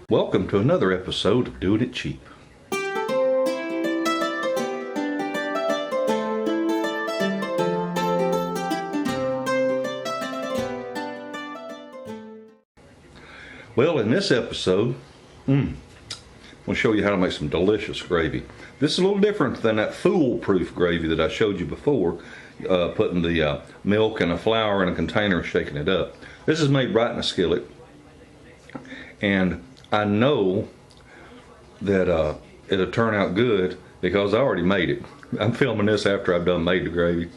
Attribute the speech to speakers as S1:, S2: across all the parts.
S1: Welcome to another episode of Doing It Cheap. Well, in this episode, I'm going to show you how to make some delicious gravy. This is a little different than that foolproof gravy that I showed you before, putting the milk and the flour in a container and shaking it up. This is made right in a skillet, and I know that it'll turn out good because I already made it. I'm filming this after I've done made the gravy.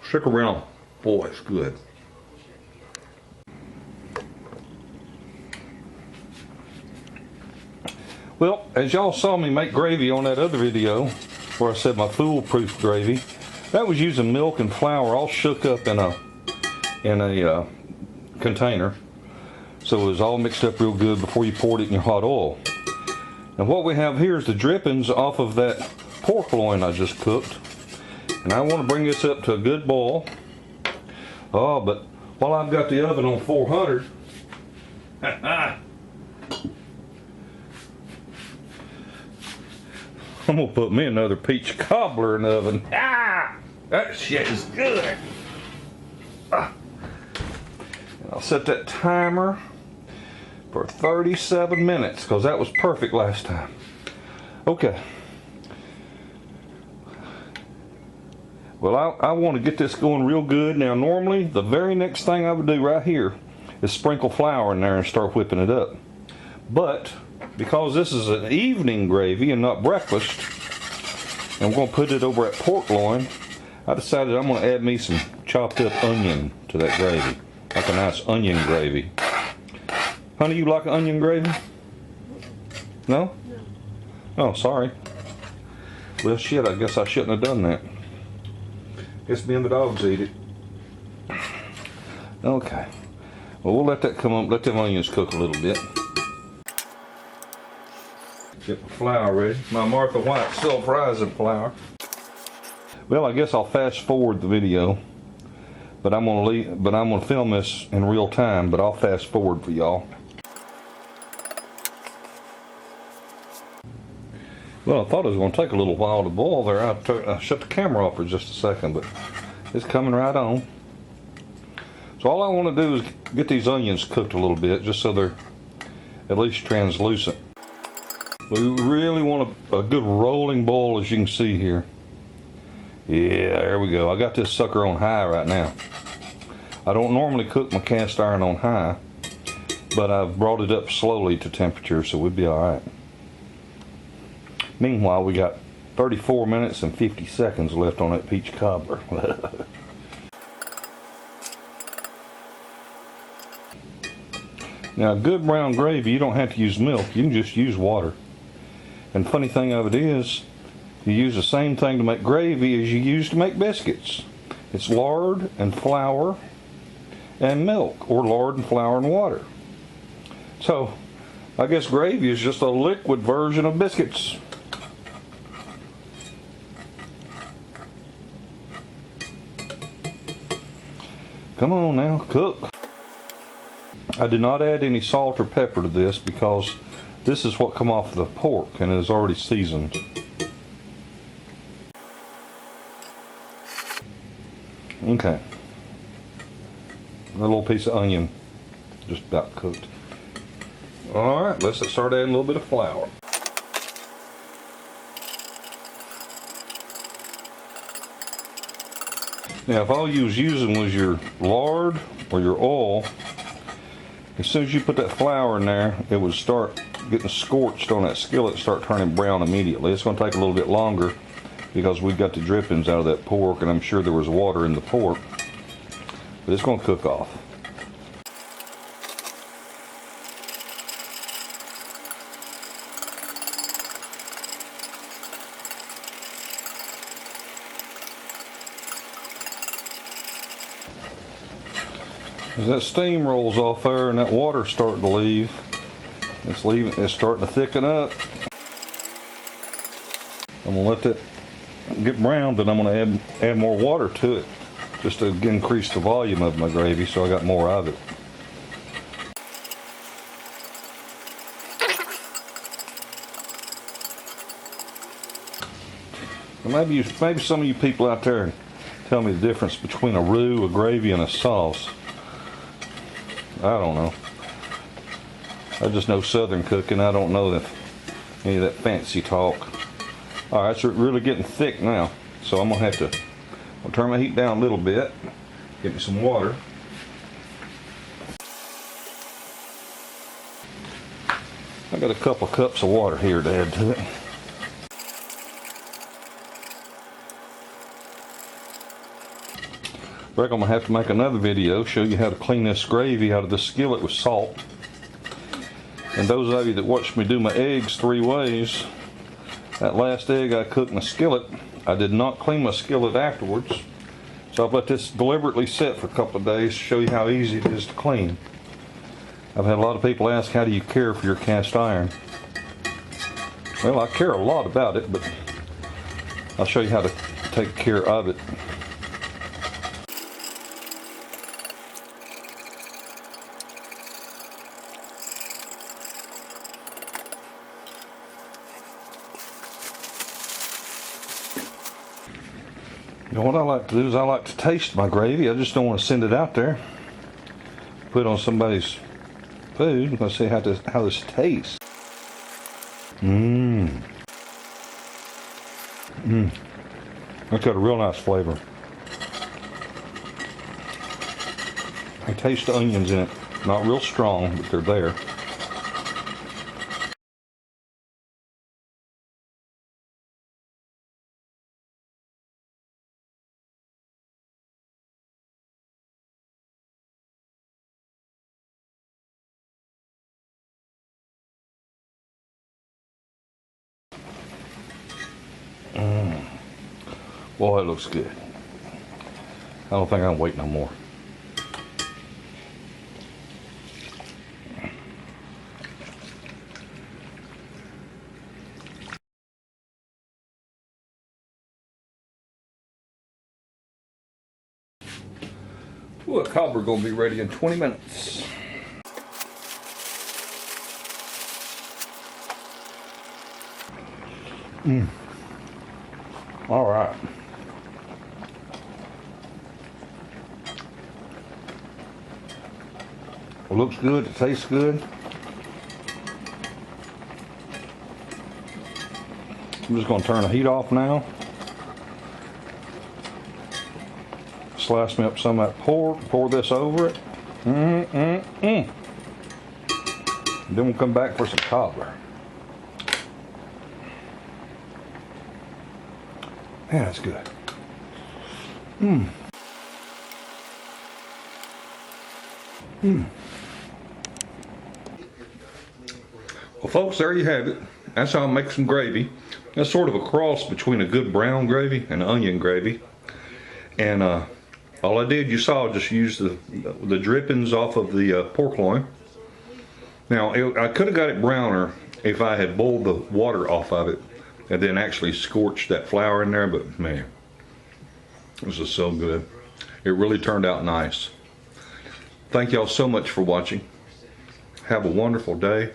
S1: Stick around. Boy, it's good. Well, as y'all saw me make gravy on that other video where I said my foolproof gravy, that was using milk and flour all shook up in a container. So it was all mixed up real good before you poured it in your hot oil. And what we have here is the drippings off of that pork loin I just cooked. And I want to bring this up to a good boil. Oh, but while I've got the oven on 400, I'm going to put me another peach cobbler in the oven. That shit is good. I'll set that timer for 37 minutes because that was perfect last time. Okay. Well, I want to get this going real good. Now, normally, the very next thing I would do right here is sprinkle flour in there and start whipping it up. But because this is an evening gravy and not breakfast, and we're going to put it over at pork loin, I decided I'm going to add me some chopped up onion to that gravy. Like a nice onion gravy. Honey, you like onion gravy? No? Oh, sorry. Well, shit, I guess I shouldn't have done that. Guess me and the dogs eat it. Okay. Well, we'll let that come up, let them onions cook a little bit. Get the flour ready. My Martha White self-rising flour. Well, I guess I'll fast forward the video. But I'm gonna film this in real time, but I'll fast forward for y'all. Well, I thought it was gonna take a little while to boil there. I shut the camera off for just a second, but it's coming right on. So all I want to do is get these onions cooked a little bit, just so they're at least translucent. We really want a good rolling boil, as you can see here. Yeah, there we go. I got this sucker on high right now. I don't normally cook my cast iron on high, but I've brought it up slowly to temperature, so we'll be alright. Meanwhile, we got 34 minutes and 50 seconds left on that peach cobbler. Now, good brown gravy, you don't have to use milk. You can just use water. And funny thing of it is, you use the same thing to make gravy as you use to make biscuits. It's lard and flour and milk, or lard and flour and water. So, I guess gravy is just a liquid version of biscuits. Come on now, cook. I did not add any salt or pepper to this because this is what come off the pork and it is already seasoned. Okay. A little piece of onion just about cooked. Alright, let's start adding a little bit of flour. Now, if all you was using was your lard or your oil, as soon as you put that flour in there, it would start getting scorched on that skillet, start turning brown immediately. It's going to take a little bit longer because we got the drippings out of that pork, and I'm sure there was water in the pork, but it's going to cook off. As that steam rolls off there and that water's starting to leave, it's starting to thicken up. I'm gonna let that get brown, then I'm gonna add more water to it, just to increase the volume of my gravy, so I got more of it. Maybe some of you people out there tell me the difference between a roux, a gravy, and a sauce. I don't know. I just know Southern cooking. I don't know any of that fancy talk. All right, it's really getting thick now, so I'm gonna have to turn my heat down a little bit. Get me some water. I got a couple cups of water here to add to it. I reckon I'm gonna have to make another video, show you how to clean this gravy out of the skillet with salt. And those of you that watched me do my eggs 3 ways, that last egg I cooked in the skillet, I did not clean my skillet afterwards. So I've let this deliberately sit for a couple of days to show you how easy it is to clean. I've had a lot of people ask, how do you care for your cast iron? Well, I care a lot about it, but I'll show you how to take care of it. You know what I like to do is I like to taste my gravy. I just don't want to send it out there. Put it on somebody's food. I'm going to see how this tastes. That's got a real nice flavor. I taste the onions in it. Not real strong, but they're there. Boy, it looks good. I don't think I can wait no more. Well, cobbler gonna be ready in 20 minutes. All right. It looks good, it tastes good. I'm just going to turn the heat off now. Slice me up some of that pork, pour this over it. Then we'll come back for some cobbler. Man, that's good. Well, folks, there you have it. That's how I make some gravy. That's sort of a cross between a good brown gravy and onion gravy. And all I did, you saw, just use the drippings off of the pork loin. Now, I could have got it browner if I had boiled the water off of it and then actually scorched that flour in there, but man, this is so good. It really turned out nice. Thank y'all so much for watching. Have a wonderful day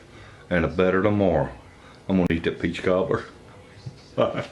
S1: and a better tomorrow. I'm gonna eat that peach cobbler. Bye.